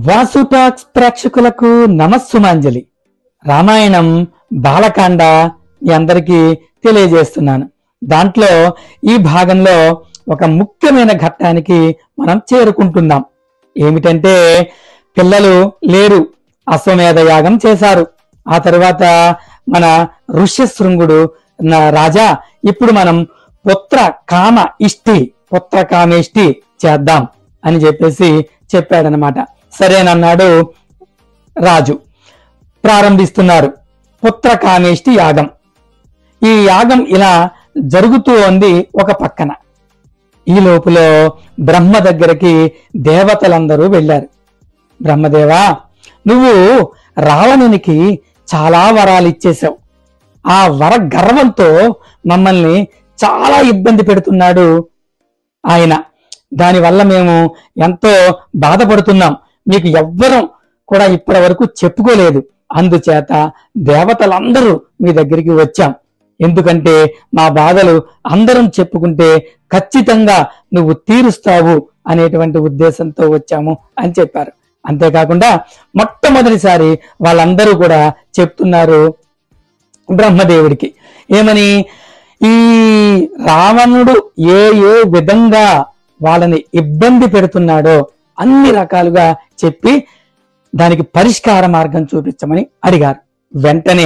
వాసుటాక్స్ ప్రేక్షకులకు నమస్సుమాంజలి. రామాయణం బాలకాండ మీ అందరికీ తెలియజేస్తున్నాను. దాంట్లో ఈ భాగంలో ఒక ముఖ్యమైన ఘట్టానికి మనం చేరుకుంటున్నాం. ఏమిటంటే, పిల్లలు లేరు, అశ్వమేధ యాగం చేశారు. ఆ తర్వాత మన ఋష్యశృంగుడు రాజా, ఇప్పుడు మనం పుత్ర కామేష్టి చేద్దాం అని చెప్పేసి చెప్పాడనమాట. సరేనన్నాడు రాజు. ప్రారంభిస్తున్నారు పుత్ర కామేష్టి యాగం. ఈ యాగం ఇలా జరుగుతూ ఉంది ఒక పక్కన. ఈ లోపల బ్రహ్మ దగ్గరికి దేవతలందరూ వెళ్ళారు. బ్రహ్మదేవా, నువ్వు రావణునికి చాలా వరాలు ఇచ్చేశావు. ఆ వర గర్వంతో మమ్మల్ని చాలా ఇబ్బంది పెడుతున్నాడు ఆయన. దానివల్ల మేము ఎంతో బాధపడుతున్నాం. మీకు ఎవ్వరం కూడా ఇప్పటి వరకు చెప్పుకోలేదు. అందుచేత దేవతలందరూ మీ దగ్గరికి వచ్చాం. ఎందుకంటే మా బాధలు అందరం చెప్పుకుంటే ఖచ్చితంగా నువ్వు తీరుస్తావు అనేటువంటి ఉద్దేశంతో వచ్చాము అని చెప్పారు. అంతేకాకుండా మొట్టమొదటిసారి వాళ్ళందరూ కూడా చెప్తున్నారు బ్రహ్మదేవుడికి ఏమని, ఈ రావణుడు ఏ ఏ విధంగా వాళ్ళని ఇబ్బంది పెడుతున్నాడో అన్ని రకాలుగా చెప్పి దానికి పరిష్కార మార్గం చూపించమని అడిగారు. వెంటనే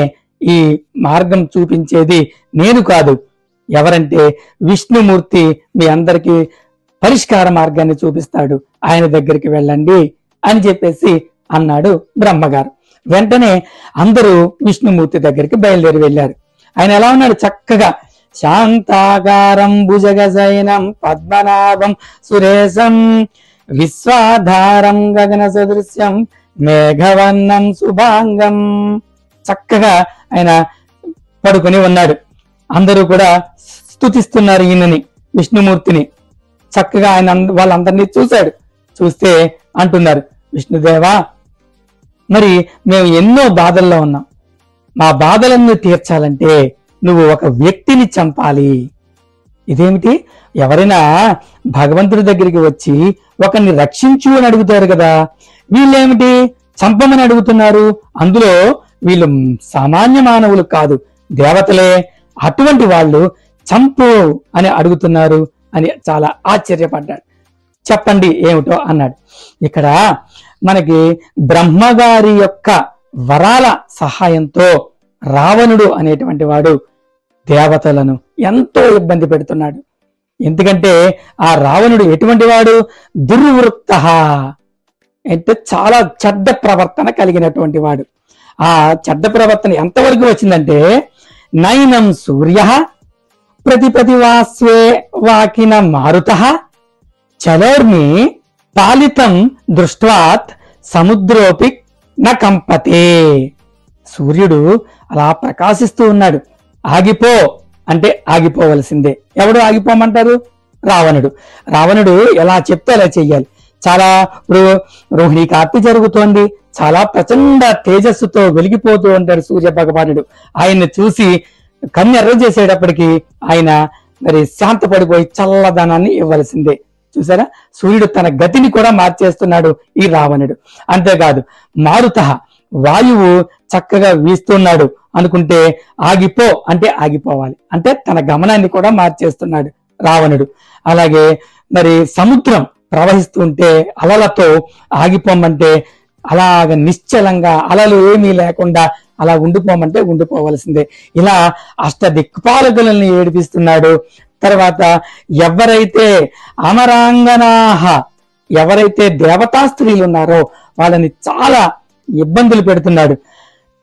ఈ మార్గం చూపించేది నేను కాదు, ఎవరంటే విష్ణుమూర్తి మీ అందరికీ పరిష్కార మార్గాన్ని చూపిస్తాడు, ఆయన దగ్గరికి వెళ్ళండి అని చెప్పేసి అన్నాడు బ్రహ్మగారు. వెంటనే అందరూ విష్ణుమూర్తి దగ్గరికి బయలుదేరి వెళ్ళారు. ఆయన ఎలా ఉన్నాడు? చక్కగా శాంతాకారం భుజగశయనం పద్మనాభం సురేశం విశ్వాధారం గగన సదృశ్యం మేఘవర్ణం శుభాంగం. చక్కగా ఆయన పడుకొని ఉన్నాడు. అందరూ కూడా స్తుతిస్తున్నారు ఈయనని, విష్ణుమూర్తిని. చక్కగా ఆయన వాళ్ళందరినీ చూశాడు. చూస్తే అంటున్నారు, విష్ణుదేవా, మరి మేము ఎన్నో బాధల్లో ఉన్నాం. మా బాధలన్నీ తీర్చాలంటే నువ్వు ఒక వ్యక్తిని చంపాలి. ఇదేమిటి? ఎవరైనా భగవంతుడి దగ్గరికి వచ్చి ఒకరిని రక్షించు అని అడుగుతారు కదా, వీళ్ళేమిటి చంపమని అడుగుతున్నారు? అందులో వీళ్ళు సామాన్య మానవులు కాదు, దేవతలే. అటువంటి వాళ్ళు చంపు అని అడుగుతున్నారు అని చాలా ఆశ్చర్యపడ్డాడు. చెప్పండి ఏమిటో అన్నాడు. ఇక్కడ మనకి బ్రహ్మగారి యొక్క వరాల సహాయంతో రావణుడు అనేటువంటి వాడు దేవతలను ఎంతో ఇబ్బంది పెడుతున్నాడు. ఎందుకంటే ఆ రావణుడు ఎటువంటి వాడు? దుర్వృత్త అంటే చాలా చెడ్డ ప్రవర్తన కలిగినటువంటి వాడు. ఆ చెడ్డ ప్రవర్తన ఎంతవరకు వచ్చిందంటే, నైనం సూర్య ప్రతిపతివాస్వే వాకిన మారుత చలోర్మి పాలితం దృష్ట్వాత్ సముద్రోపి న కంపతే. సూర్యుడు అలా ప్రకాశిస్తూ ఉన్నాడు. ఆగిపో అంటే ఆగిపోవలసిందే. ఎవడు ఆగిపోమంటారు? రావణుడు. రావణుడు ఎలా చెప్తే అలా చెయ్యాలి. చాలా ఇప్పుడు రోహిణి కార్తె జరుగుతోంది, చాలా ప్రచండ తేజస్సుతో వెలిగిపోతూ ఉంటాడు సూర్య భగవానుడు. ఆయన్ని చూసి కన్నెర్ర చేసేటప్పటికి ఆయన మరి శాంతపడిపోయి చల్లదనాన్ని ఇవ్వాల్సిందే. చూసారా, సూర్యుడు తన గతిని కూడా మార్చేస్తున్నాడు ఈ రావణుడు. అంతేకాదు, మారుత వాయువు చక్కగా వీస్తున్నాడు అనుకుంటే ఆగిపో అంటే ఆగిపోవాలి, అంటే తన గమనాన్ని కూడా మార్చేస్తున్నాడు రావణుడు. అలాగే మరి సముద్రం ప్రవహిస్తుంటే అలలతో ఆగిపోమంటే అలాగ నిశ్చలంగా అలలు ఏమీ లేకుండా అలా ఉండిపోమంటే ఉండిపోవలసిందే. ఇలా అష్టదిక్పాలకులని ఏడిపిస్తున్నాడు. తర్వాత ఎవరైతే అమరాంగనాహ, ఎవరైతే దేవతా స్త్రీలు ఉన్నారో వాళ్ళని చాలా ఇబ్బందులు పెడుతున్నాడు.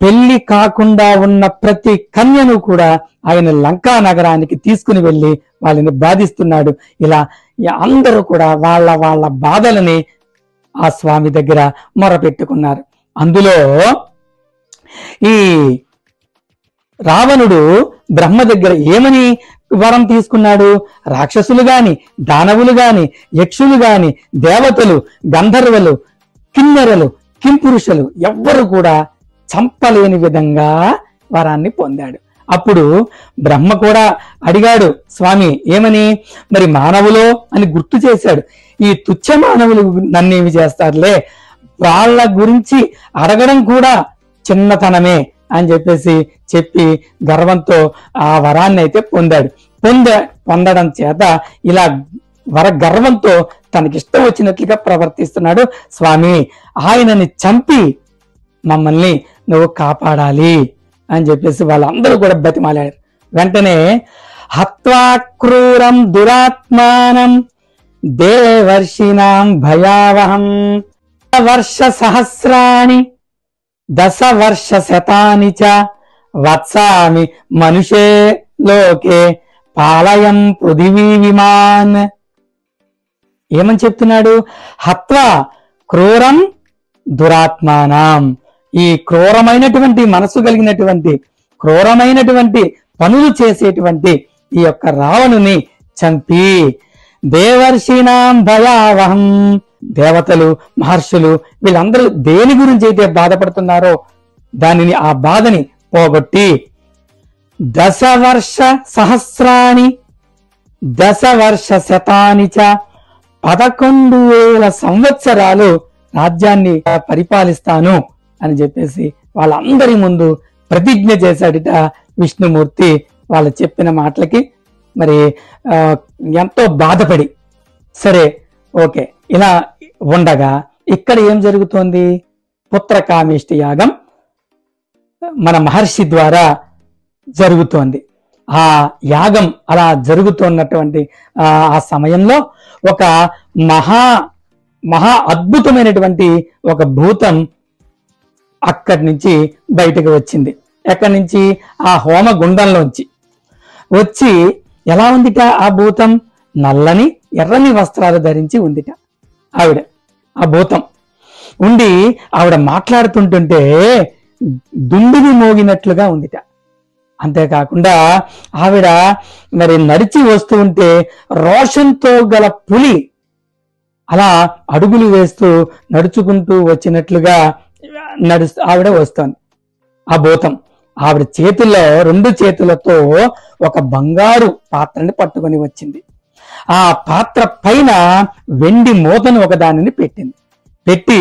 పెళ్లి కాకుండా ఉన్న ప్రతి కన్యను కూడా ఆయన లంకా నగరానికి తీసుకుని వెళ్ళి వాళ్ళని బాధిస్తున్నాడు. ఇలా అందరూ కూడా వాళ్ళ వాళ్ళ బాధలని ఆ స్వామి దగ్గర మొరపెట్టుకున్నారు. అందులో ఈ రావణుడు బ్రహ్మ దగ్గర ఏమని వరం తీసుకున్నాడు? రాక్షసులు గాని, దానవులు గాని, యక్షులు గాని, దేవతలు, గంధర్వులు, కిన్నెరలు, కింపురుషులు ఎవ్వరు కూడా చంపలేని విధంగా వరాన్ని పొందాడు. అప్పుడు బ్రహ్మ కూడా అడిగాడు స్వామి ఏమని, మరి మానవులో అని గుర్తు చేశాడు. ఈ తుచ్చ మానవులు నన్నేమి చేస్తారులే, వాళ్ళ గురించి అడగడం కూడా చిన్నతనమే అని చెప్పి గర్వంతో ఆ వరాన్ని అయితే పొందడం చేత ఇలా గర్వంతో తనకిష్టం వచ్చినట్లుగా ప్రవర్తిస్తున్నాడు. స్వామి, ఆయనని చంపి మమ్మల్ని నువ్వు కాపాడాలి అని చెప్పేసి వాళ్ళందరూ కూడా బతిమాలాడు. వెంటనే హత్వా క్రూరం దురాత్మానం దేవర్షినాం భయావహం వర్ష సహస్రాణి 10 వర్ష శతాని చ వత్సామి మనుషే లోకే పాలయం పృథివీ విమాన్. ఏమని చెప్తున్నాడు? హత్వా క్రూరం దురాత్మానం, ఈ క్రూరమైనటువంటి మనసు కలిగినటువంటి క్రూరమైనటువంటి పనులు చేసేటువంటి ఈ యొక్క రావణుని చంపి దేవర్షినాం భయావహం, దేవతలు మహర్షులు వీళ్ళందరూ దేని గురించి అయితే బాధపడుతున్నారో దానిని ఆ బాధని పోగొట్టి 10 వర్ష సహస్రాని 10 వర్ష శతాని చ 11,000 సంవత్సరాలు రాజ్యాన్ని పరిపాలిస్తాను అని చెప్పేసి వాళ్ళందరి ముందు ప్రతిజ్ఞ చేశాడట విష్ణుమూర్తి. వాళ్ళు చెప్పిన మాటలకి మరి ఎంతో బాధపడి, సరే ఓకే ఇలా ఉండగా ఇక్కడ ఏం జరుగుతోంది? పుత్రకామేష్టి యాగం మన మహర్షి ద్వారా జరుగుతోంది. ఆ యాగం అలా జరుగుతున్నటువంటి ఆ సమయంలో ఒక మహా అద్భుతమైనటువంటి ఒక భూతం అక్కడి నుంచి బయటకు వచ్చింది. ఎక్కడి నుంచి? ఆ హోమ గుండంలోంచి వచ్చి ఎలా ఉందిట ఆ భూతం? నల్లని ఎర్రని వస్త్రాలు ధరించి ఉందిట ఆవిడ. ఆ భూతం ఉండి ఆవిడ మాట్లాడుతుంటుంటే దుందుని మోగినట్లుగా ఉందిట. అంతేకాకుండా ఆవిడ మరి నడిచి వస్తూ ఉంటే రోషంతో గల పులి అలా అడుగులు వేస్తూ నడుచుకుంటూ వచ్చినట్లుగా ఆవిడ వస్తోంది. ఆ భూతం ఆవిడ చేతుల్లో 2 చేతులతో ఒక బంగారు పాత్రని పట్టుకొని వచ్చింది. ఆ పాత్ర పైన వెండి మూతను ఒకదానిని పెట్టింది. పెట్టి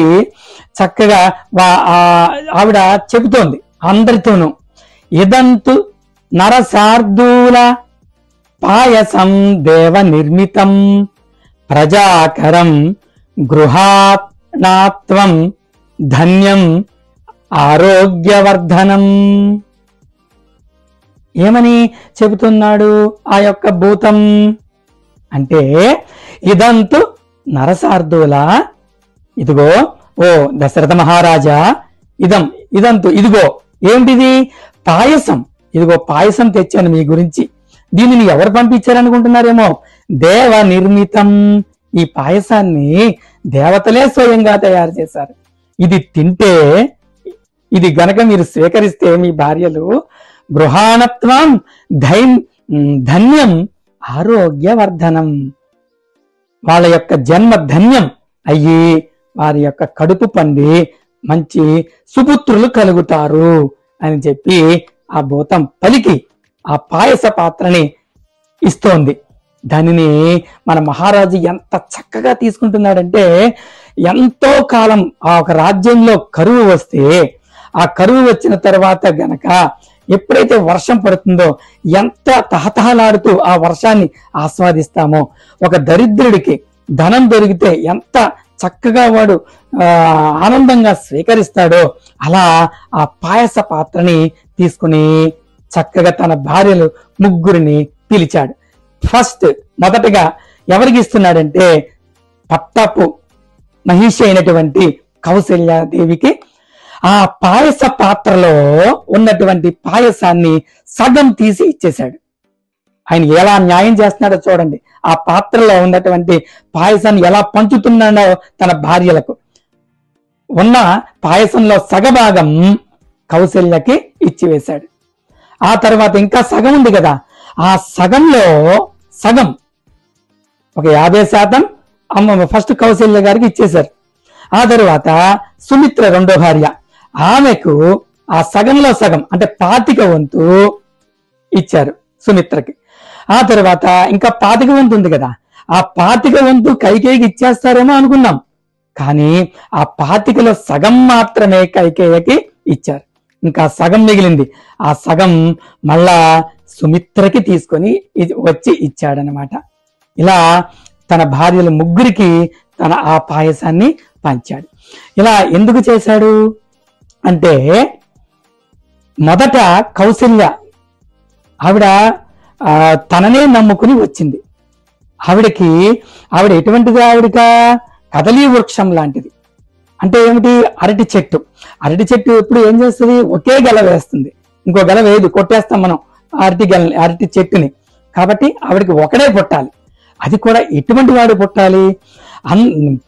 చక్కగా ఆవిడ చెబుతోంది అందరితోనూ, ఇదంతు నరసార్దూల పాయసం దేవ నిర్మితం ప్రజాకరం గృహాత్నాత్వం ధన్యం ఆరోగ్యవర్ధనం. ఏమని చెబుతున్నాడు ఆ యొక్క భూతం అంటే, ఇదంతు నరసార్దూల, ఇదిగో ఓ దశరథ మహారాజా, ఇదంతు ఇదిగో ఏమిటిది? పాయసం. ఇదిగో పాయసం తెచ్చాను మీ గురించి. దీనిని ఎవరు పంపించారనుకుంటున్నారేమో? దేవ నిర్మితం. ఈ పాయసాన్ని దేవతలే స్వయంగా తయారు చేశారు. ఇది తింటే, ఇది గనక మీరు స్వీకరిస్తే మీ భార్యలు గృహాణత్వం ధన్యం ఆరోగ్యవర్ధనం, వాళ్ళ యొక్క జన్మ ధన్యం అయ్యి వారి యొక్క కడుపు పండి మంచి సుపుత్రులు కలుగుతారు అని చెప్పి ఆ భూతం పలికి ఆ పాయస పాత్రని ఇస్తోంది. దానిని మన మహారాజు ఎంత చక్కగా తీసుకుంటున్నాడంటే, ఎంతో కాలం ఆ ఒక రాజ్యంలో కరువు వస్తే, ఆ కరువు వచ్చిన తర్వాత గనక ఎప్పుడైతే వర్షం పడుతుందో ఎంత తహతహలాడుతూ ఆ వర్షాన్ని ఆస్వాదిస్తామో, ఒక దరిద్రుడికి ధనం దొరికితే ఎంత చక్కగా వాడు ఆనందంగా స్వీకరిస్తాడో, అలా ఆ పాయస పాత్రని తీసుకుని చక్కగా తన భార్యలు 3 పిలిచాడు. మొదటగా ఎవరికి ఇస్తున్నాడంటే, పట్టపు మహిషి అయినటువంటి కౌసల్యాదేవికి ఆ పాయస పాత్రలో ఉన్నటువంటి పాయసాన్ని సగం తీసి ఇచ్చేశాడు. ఆయన ఎలా న్యాయం చేస్తున్నాడో చూడండి. ఆ పాత్రలో ఉన్నటువంటి పాయసాన్ని ఎలా పంచుతున్నాడో తన భార్యలకు. ఉన్న పాయసంలో సగభాగం కౌసల్యకి ఇచ్చివేశాడు. ఆ తర్వాత ఇంకా సగం ఉంది కదా, ఆ సగంలో సగం ఒక 50% ఫస్ట్ కౌసల్య గారికి ఇచ్చేశారు. ఆ తర్వాత సుమిత్ర రెండో భార్య, ఆమెకు ఆ సగంలో సగం అంటే 25 వంతు ఇచ్చారు సుమిత్రకి. ఆ తర్వాత ఇంకా 25 వంతు ఉంది కదా, ఆ 25 వంతు కైకేయికి ఇచ్చేస్తారేమో అనుకున్నాం. కానీ ఆ 25లో సగం మాత్రమే కైకేయకి ఇచ్చారు. ఇంకా సగం మిగిలింది. ఆ సగం మళ్ళా సుమిత్రకి తీసుకొని వచ్చి ఇచ్చాడనమాట. ఇలా తన భార్యలు ముగ్గురికి తన ఆ పాయసాన్ని పంచాడు. ఇలా ఎందుకు చేశాడు అంటే, మొదట కౌసల్య ఆవిడ తననే నమ్ముకుని వచ్చింది. ఆవిడ ఎటువంటిది? కదలీ వృక్షం లాంటిది. అంటే ఏమిటి? అరటి చెట్టు ఎప్పుడు ఏం చేస్తుంది? ఒకే గెల వేస్తుంది, ఇంకో గెల వేయదు, కొట్టేస్తాం మనం అరటి చెట్టుని. కాబట్టి ఆవిడకి ఒకడే పుట్టాలి. అది కూడా ఎటువంటి వాడు పుట్టాలి?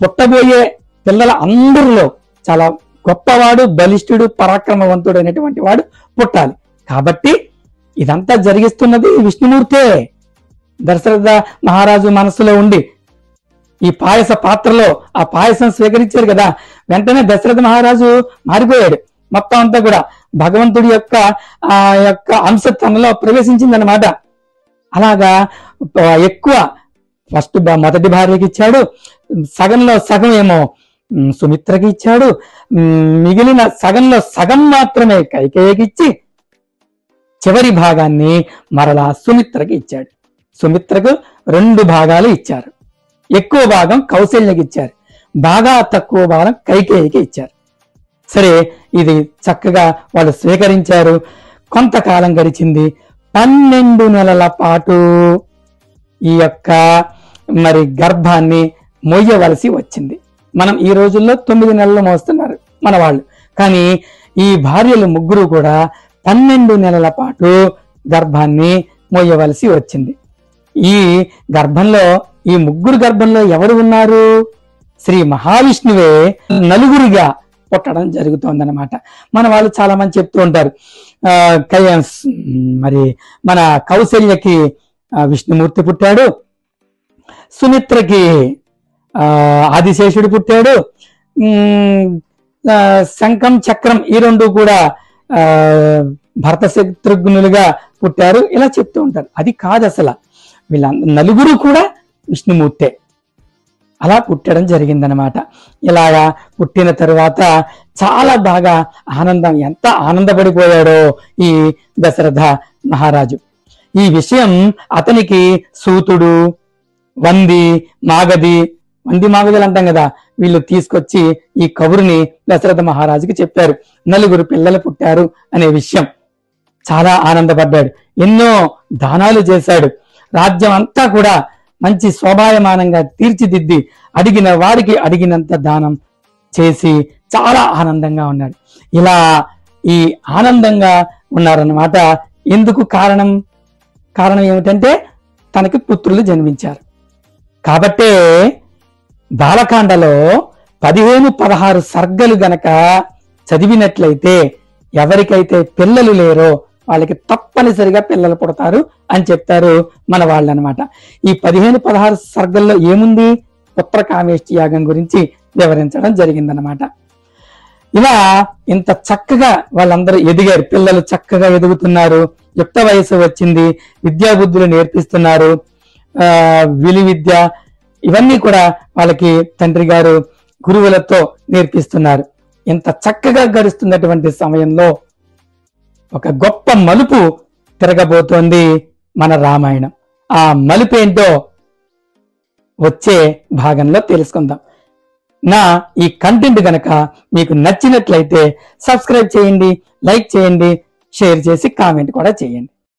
పుట్టబోయే పిల్లల అందరిలో చాలా గొప్పవాడు, బలిష్ఠుడు, పరాక్రమవంతుడు అనేటువంటి వాడు పుట్టాలి. కాబట్టి ఇదంతా జరిగిస్తున్నది విష్ణుమూర్తే. దశరథ మహారాజు మనసులో ఉండి ఈ పాయస పాత్రలో ఆ పాయసం స్వీకరించారు కదా, వెంటనే దశరథ మహారాజు మారిపోయాడు. మొత్తం అంతా కూడా భగవంతుడి యొక్క అంశ తనలో ప్రవేశించిందనమాట. అలాగా ఎక్కువ ఫస్ట్ మొదటి భార్యకి ఇచ్చాడు, సగంలో సగం ఏమో సుమిత్రకి ఇచ్చాడు, మిగిలిన సగంలో సగం మాత్రమే కైకేయికి ఇచ్చి చివరి భాగాన్ని మరలా సుమిత్రకి ఇచ్చాడు. సుమిత్రకు 2 భాగాలు ఇచ్చారు. ఎక్కువ భాగం కౌశల్యకి ఇచ్చారు, బాగా తక్కువ భాగం కైకేయికి ఇచ్చారు. సరే, ఇది చక్కగా వాళ్ళు స్వీకరించారు. కొంతకాలం గడిచింది. 12 నెలల పాటు ఈ యొక్క గర్భాన్ని మోయవలసి వచ్చింది. మనం ఈ రోజుల్లో 9 నెలలు మోస్తున్నారు మన వాళ్ళు. కానీ ఈ భార్యలు ముగ్గురు కూడా 12 నెలల పాటు గర్భాన్ని మోయవలసి వచ్చింది. ఈ ముగ్గురు గర్భంలో ఎవరు ఉన్నారు? శ్రీ మహావిష్ణువే నలుగురిగా పుట్టడం జరుగుతోందన్నమాట. మన వాళ్ళు చాలా మంది చెప్తూ ఉంటారు, మన కౌశల్యకి విష్ణుమూర్తి పుట్టాడు, సుమిత్రకి ఆదిశేషుడు పుట్టాడు, శంఖం చక్రం ఈ 2 కూడా భరత శత్రుఘ్నులుగా పుట్టారు. ఇలా చెప్తూ ఉంటారు. అది కాదు, అసలు వీళ్ళ నలుగురు కూడా విష్ణుమూర్తే. అలా పుట్టడం జరిగిందనమాట. ఇలాగా పుట్టిన తరువాత చాలా బాగా ఎంత ఆనందపడిపోయాడో ఈ దశరథ మహారాజు. ఈ విషయం అతనికి సూతుడు, వంది మాగధులు అంటాం కదా, వీళ్ళు తీసుకొచ్చి ఈ కబురుని దశరథ మహారాజుకి చెప్పారు. 9 పిల్లలు పుట్టారు అనే విషయం. చాలా ఆనందపడ్డాడు. ఎన్నో దానాలు చేశాడు. రాజ్యం అంతా కూడా మంచి శోభాయమానంగా తీర్చిదిద్ది అడిగిన వారికి అడిగినంత దానం చేసి చాలా ఆనందంగా ఉన్నాడు. ఇలా ఈ ఆనందంగా ఉన్నారన్నమాట. ఎందుకు? కారణం ఏమిటంటే తనకి పుత్రులు జన్మించారు. కాబట్టే బాలకాండలో 15-16 సర్గలు గనక చదివినట్లయితే ఎవరికైతే పిల్లలు లేరో వాళ్ళకి తప్పనిసరిగా పిల్లలు పుడతారు అని చెప్తారు మన వాళ్ళు అనమాట. ఈ 15-16 సర్గల్లో ఏముంది? పుత్ర కామేష్టి యాగం గురించి వివరించడం జరిగిందనమాట. ఇలా ఇంత చక్కగా వాళ్ళందరూ ఎదిగారు. పిల్లలు చక్కగా ఎదుగుతున్నారు, యుక్త వయసు వచ్చింది, విద్యాబుద్ధులు నేర్పిస్తున్నారు, విలువిద్య ఇవన్నీ కూడా వాళ్ళకి తండ్రి గారు గురువులతో నేర్పిస్తున్నారు. ఇంత చక్కగా గడుస్తున్నటువంటి సమయంలో ఒక గొప్ప మలుపు తిరగబోతోంది మన రామాయణం. ఆ మలుపు ఏంటో వచ్చే భాగంలో తెలుసుకుందాం. ఈ కంటెంట్ గనక మీకు నచ్చినట్లయితే సబ్స్క్రైబ్ చేయండి, లైక్ చేయండి, షేర్ చేసి కామెంట్ కూడా చేయండి.